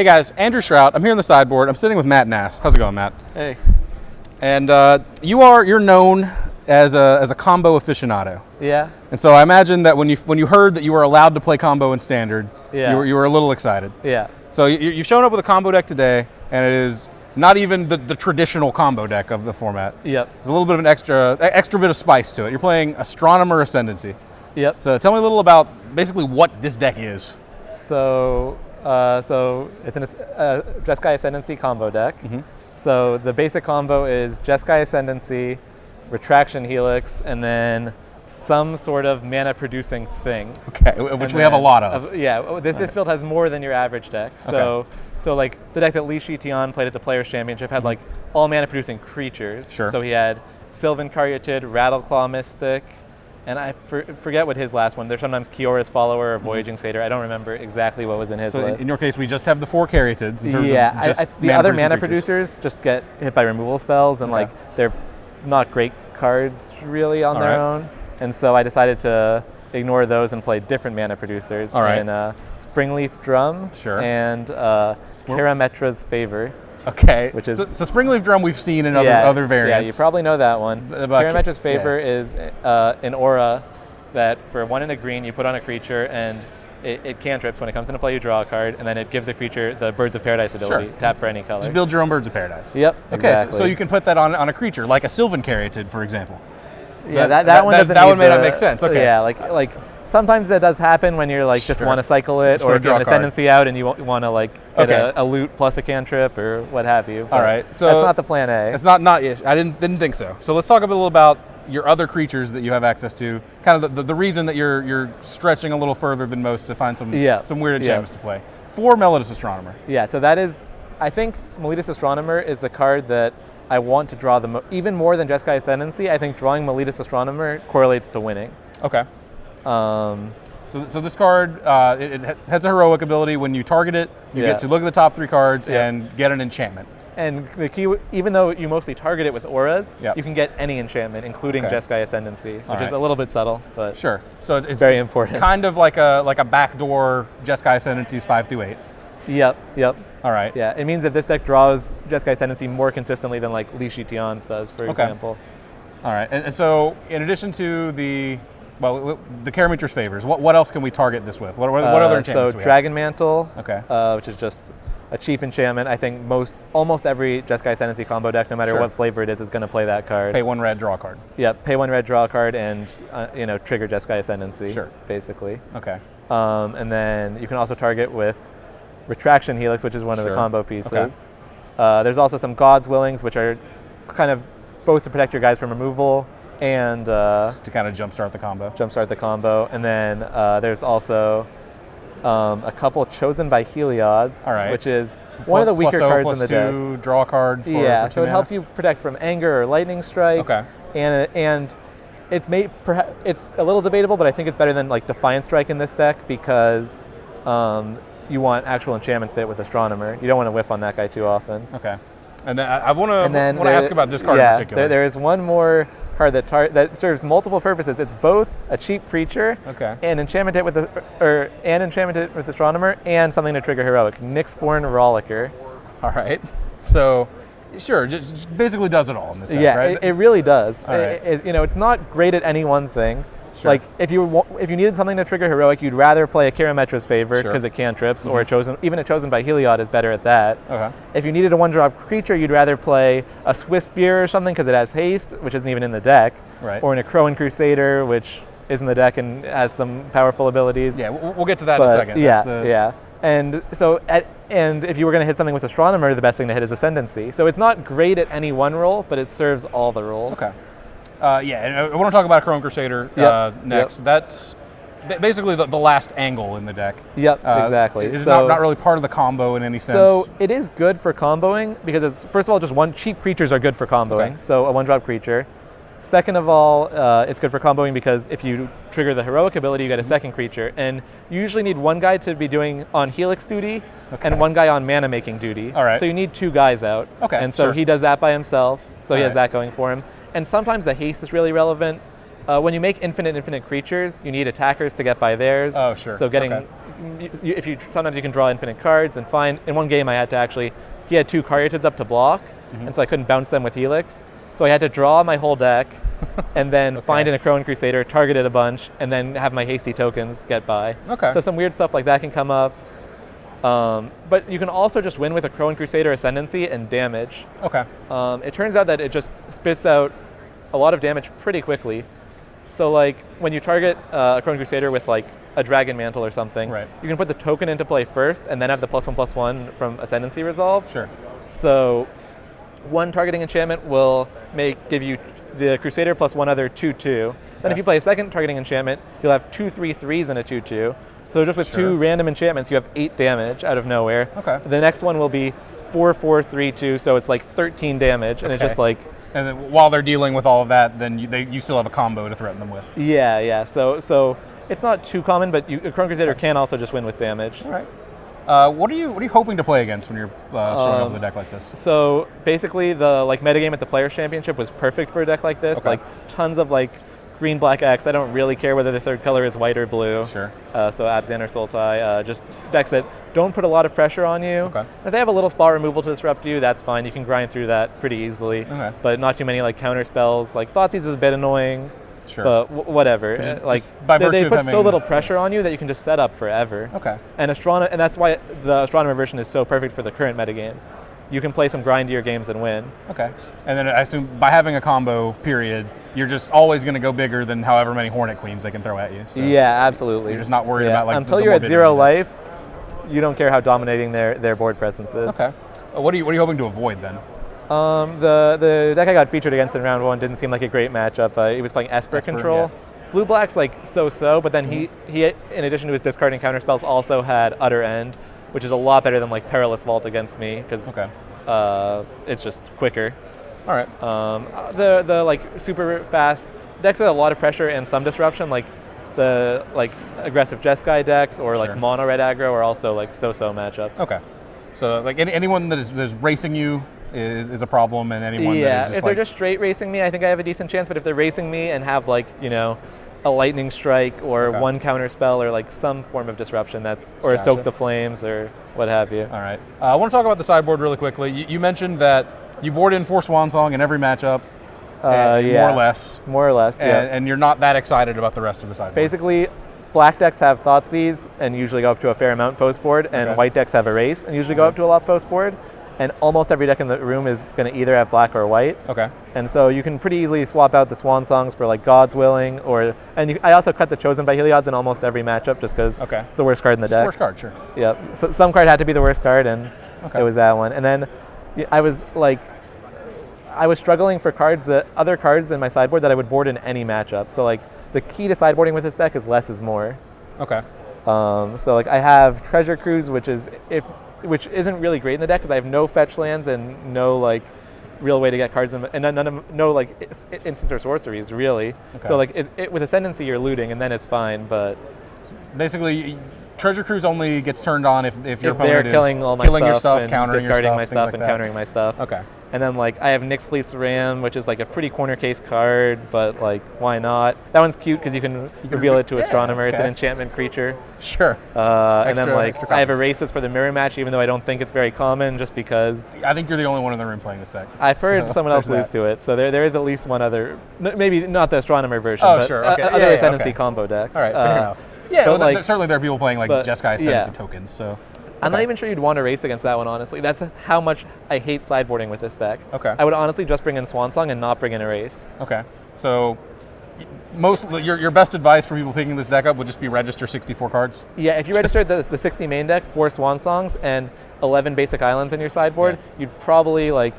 Hey guys, Andrew Shrout. I'm here on the sideboard. I'm sitting with Matt Nass. How's it going, Matt? Hey. And you're known as a combo aficionado. Yeah. And so I imagine that when you heard that you were allowed to play combo in standard, Yeah. you were a little excited. Yeah. So you've shown up with a combo deck today, and it is not even the traditional combo deck of the format. Yep. There's a little bit of an extra bit of spice to it. You're playing Astronomer Ascendancy. Yep. So tell me a little about basically what this deck is. So it's an Jeskai Ascendancy combo deck. Mm-hmm. So the basic combo is Jeskai Ascendancy, Retraction Helix, and then some sort of mana producing thing. Okay, which we have a lot of. This build has more than your average deck. So like the deck that Li Shitian played at the Players Championship had like all mana producing creatures. Sure. So he had Sylvan Caryatid, Rattleclaw Mystic, and I forget what his last one. There's sometimes Kiora's Follower or Voyaging Satyr. I don't remember exactly what was in his list. In your case, we just have the 4 Caryatids in terms of just the other mana creatures. producers just get hit by removal spells, and like they're not great cards really on their own. And so I decided to ignore those and play different mana producers. All right. And Springleaf Drum. Sure. And Karametra's Favor. Okay. Which is so Springleaf Drum we've seen in other variants. Yeah, you probably know that one. Karametra's Favor is an aura that for 1 and a green you put on a creature, and it cantrips. When it comes into play, you draw a card, and then it gives the creature the Birds of Paradise ability. Sure. Tap for any color. Just build your own Birds of Paradise. Yep. Okay, exactly. so you can put that on a creature, like a Sylvan Caryatid, for example. Yeah, that one doesn't. That one may not make sense. Okay. Yeah, like sometimes that does happen when you're like just want to cycle it, or if you have an Ascendancy out and you want to like get a loot plus a cantrip or what have you. All right, so that's not the plan A. It's not. I didn't think so. So let's talk a little about your other creatures that you have access to. Kind of the reason that you're stretching a little further than most to find some weird enchantments to play. For Melodious Astronomer. Yeah, so that is, I think Melodious Astronomer is the card that I want to draw even more than Jeskai Ascendancy. I think drawing Melodious Astronomer correlates to winning. Okay. So this card, it has a heroic ability. When you target it, you get to look at the top 3 cards and get an enchantment. And the key, even though you mostly target it with auras, you can get any enchantment, including Jeskai Ascendancy, which is a little bit subtle, but sure. So it's very important. Kind of like a backdoor Jeskai Ascendancy's 5 through 8. Yep. All right. Yeah, it means that this deck draws Jeskai Ascendancy more consistently than like Li Shitian's does, for example. All right, and so in addition to the Karametra's Favors, what else can we target this with? What other enchantments do we have? Dragon Mantle, okay, which is just a cheap enchantment. I think almost every Jeskai Ascendancy combo deck, no matter what flavor it is going to play that card. Pay 1 red, draw a card. Yep, pay 1 red, draw a card, and trigger Jeskai Ascendancy. Sure. Basically. Okay. And then you can also target with Retraction Helix, which is one of the combo pieces. Okay. There's also some God's Willings, which are kind of both to protect your guys from removal and to kind of jumpstart the combo. And then there's also a couple chosen by Heliod's, which is one of the weaker cards in the deck. +2, draw a card. So it helps you protect from Anger or Lightning Strike. Okay. And it's a little debatable, but I think it's better than like Defiant Strike in this deck because you want actual enchantments to hit with Astronomer. You don't want to whiff on that guy too often. Okay. And then I want to ask about this card in particular. There is one more card that serves multiple purposes. It's both a cheap creature and enchantment hit with Astronomer and something to trigger heroic. Nyxborn Rollicker. All right. So sure, just basically does it all in this set, right? It really does. All right. It's not great at any one thing. Sure. Like if you needed something to trigger heroic, you'd rather play a Karametra's Favor because it cantrips, or even a chosen by Heliod is better at that. Okay. If you needed a 1-drop creature, you'd rather play a Swiftspear or something because it has haste, which isn't even in the deck. Right. Or a Crowan Crusader, which is in the deck and has some powerful abilities. Yeah, we'll get to that in a second. Yeah. And so, and if you were going to hit something with Astronomer, the best thing to hit is Ascendancy. So it's not great at any one role, but it serves all the roles. Okay. And I want to talk about Crowan Crusader next. Yep. That's basically the last angle in the deck. Yep, exactly. It's not really part of the combo in any sense. So it is good for comboing because it's, first of all, just cheap creatures are good for comboing. Okay. So a 1-drop creature. Second of all, it's good for comboing because if you trigger the heroic ability, you get a second creature. And you usually need one guy to be doing on Helix duty and one guy on mana making duty. All right. So you need 2 guys out. Okay. And so he does that by himself. So he has right. that going for him. And sometimes the haste is really relevant. When you make infinite creatures, you need attackers to get by theirs. Oh, sure. So getting sometimes you can draw infinite cards and find. In one game, he had 2 Caryatids up to block, and so I couldn't bounce them with Helix. So I had to draw my whole deck, and then find in a Crowan Crusader, target it a bunch, and then have my hasty tokens get by. Okay. So some weird stuff like that can come up. But you can also just win with a Crowan Crusader Ascendancy and damage. Okay. It turns out that it just spits out a lot of damage pretty quickly. So like when you target a Crowan Crusader with like a Dragon Mantle or something, you can put the token into play first and then have the +1/+1 from Ascendancy resolve. Sure. So one targeting enchantment will give you the Crusader plus one other 2/2. Then if you play a second targeting enchantment, you'll have 2 3/3s and a 2/2. So just with 2 random enchantments, you have 8 damage out of nowhere. Okay. The next one will be 4 4 3 2, so it's like 13 damage, and it's just like. And then while they're dealing with all of that, then you still have a combo to threaten them with. Yeah. So it's not too common, but a Crowan Crusader can also just win with damage. All right. What are you hoping to play against when you're showing up with a deck like this? So basically, the metagame at the Players Championship was perfect for a deck like this. Okay. Like tons of green, black, X. I don't really care whether the third color is white or blue. Sure. So Abzan or Sultai, just decks that don't put a lot of pressure on you. Okay. If they have a little spot removal to disrupt you, that's fine. You can grind through that pretty easily. Okay. But not too many counter spells. Thoughtseize is a bit annoying. Sure. But whatever. Just by virtue they of put having so little pressure on you that you can just set up forever. Okay. And that's why the Astronomer version is so perfect for the current metagame. You can play some grindier games and win. Okay. And then I assume by having a combo, period, you're just always going to go bigger than however many Hornet Queens they can throw at you. So yeah, absolutely. You're just not worried about until the you're at 0 life. life, you don't care how dominating their board presence is. Okay. What are you hoping to avoid then? The deck I got featured against in round 1 didn't seem like a great matchup. He was playing Esper Control. Yeah. Blue Black's so-so, but then he in addition to his discarding counter spells also had Utter End, which is a lot better than Perilous Vault against me because it's just quicker. All right. The super fast decks with a lot of pressure and some disruption, the aggressive Jeskai decks or mono red aggro are also so-so matchups. Okay. So anyone that is racing you is a problem, and anyone that is just if they're just straight racing me, I think I have a decent chance. But if they're racing me and have a lightning strike or one counter spell or some form of disruption, or Stoke the Flames or what have you. All right. I want to talk about the sideboard really quickly. You mentioned that you board in 4 Swansong in every matchup, more or less. More or less, and you're not that excited about the rest of the sideboard. Basically, black decks have Thoughtseize and usually go up to a fair amount post board, and white decks have Erase and usually go up to a lot post board. And almost every deck in the room is going to either have black or white. Okay. And so you can pretty easily swap out the Swansongs for God's Willing, I also cut the Chosen by Heliod's in almost every matchup just because it's the worst card in the deck. It's the worst card, sure. Yep. So some card had to be the worst card, and it was that one. And then I was struggling for other cards in my sideboard that I would board in any matchup. So the key to sideboarding with this deck is less is more. Okay. So I have Treasure Cruise, which isn't really great in the deck because I have no fetch lands and no real way to get cards in, and no instants or sorceries really. Okay. So with Ascendancy you're looting and then it's fine, but basically Treasure Cruise only gets turned on if your opponent they're is killing all my killing stuff your stuff, and countering discarding your stuff, my stuff and countering my stuff. Okay. And then I have Nyx Fleece Ram, which is a pretty corner case card, but why not? That one's cute because you can reveal it to Astronomer. It's an enchantment creature. Sure. And then I have Erases for the mirror match, even though I don't think it's very common, just because. I think you're the only one in the room playing this deck. I've heard someone else lose to it, so there is at least one other, maybe not the Astronomer version, but sure. Okay. Other Ascendancy combo decks. All right, fair enough. Yeah, certainly there are people playing Jeskai Ascendancy tokens, so. I'm not even sure you'd want to race against that one, honestly. That's how much I hate sideboarding with this deck. Okay. I would honestly just bring in Swansong and not bring in Erase. Okay. So your best advice for people picking this deck up would just be register 64 cards? Yeah, if you registered the 60 main deck, 4 Swansongs, and 11 basic islands in your sideboard, you'd probably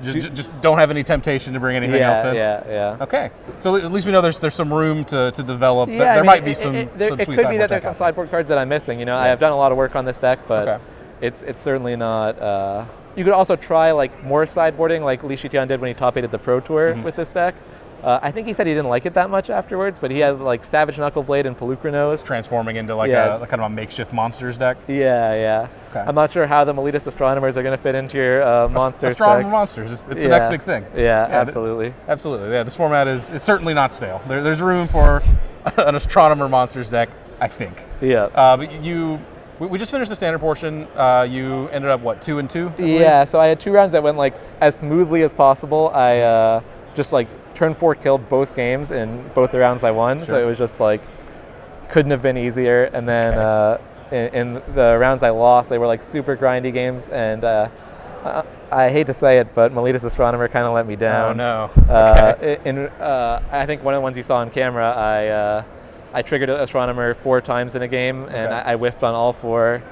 just don't have any temptation to bring anything else in? Yeah. Okay. So at least we know there's some room to develop. Yeah, there might be some it sweet could be that there's some sideboard cards that I'm missing. I have done a lot of work on this deck, but it's certainly not. You could also try more sideboarding like Li Shitian did when he top-8'd the Pro Tour with this deck. I think he said he didn't like it that much afterwards, but he had Savage Knuckleblade and Pelucranos. Transforming into a kind of a makeshift monsters deck? Yeah. Okay. I'm not sure how the Meletus Astronomers are going to fit into your monsters Astronomer deck. Monsters, it's the next big thing. Yeah, absolutely. Absolutely, yeah. This format is certainly not stale. There's room for an Astronomer Monsters deck I think. Yeah. But we just finished the standard portion. You ended up, what, 2 and 2? Yeah, so I had 2 rounds that went like as smoothly as possible. I just like turn 4 killed both games in both the rounds I won. Sure. So it was just like, couldn't have been easier. And then in the rounds I lost, they were like super grindy games. And I hate to say it, but Miletus Astronomer kind of let me down. Oh no. I think one of the ones you saw on camera, I triggered Astronomer 4 times in a game, and I whiffed on all 4.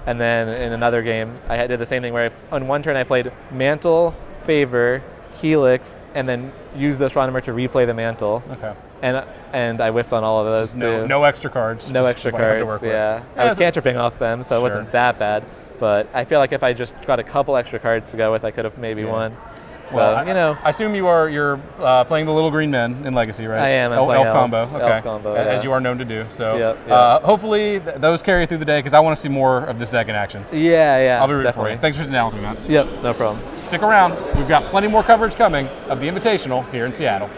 And then in another game, I did the same thing where on one turn I played Mantle, Favor, Helix, and then used the Astronomer to replay the Mantle. Okay. And I whiffed on all of those too. No extra cards. No extra cards, yeah. I was cantripping off them, so it wasn't that bad. But I feel like if I just got a couple extra cards to go with, I could have maybe won. So, well, I assume you're playing the Little Green Men in Legacy, right? I am. Elf combo. Okay. Elf combo, as you are known to do. So yep. Hopefully those carry through the day, because I want to see more of this deck in action. Yeah. I'll be rooting for you. Thanks for sitting down with me, man. Yep, no problem. Stick around. We've got plenty more coverage coming of the Invitational here in Seattle.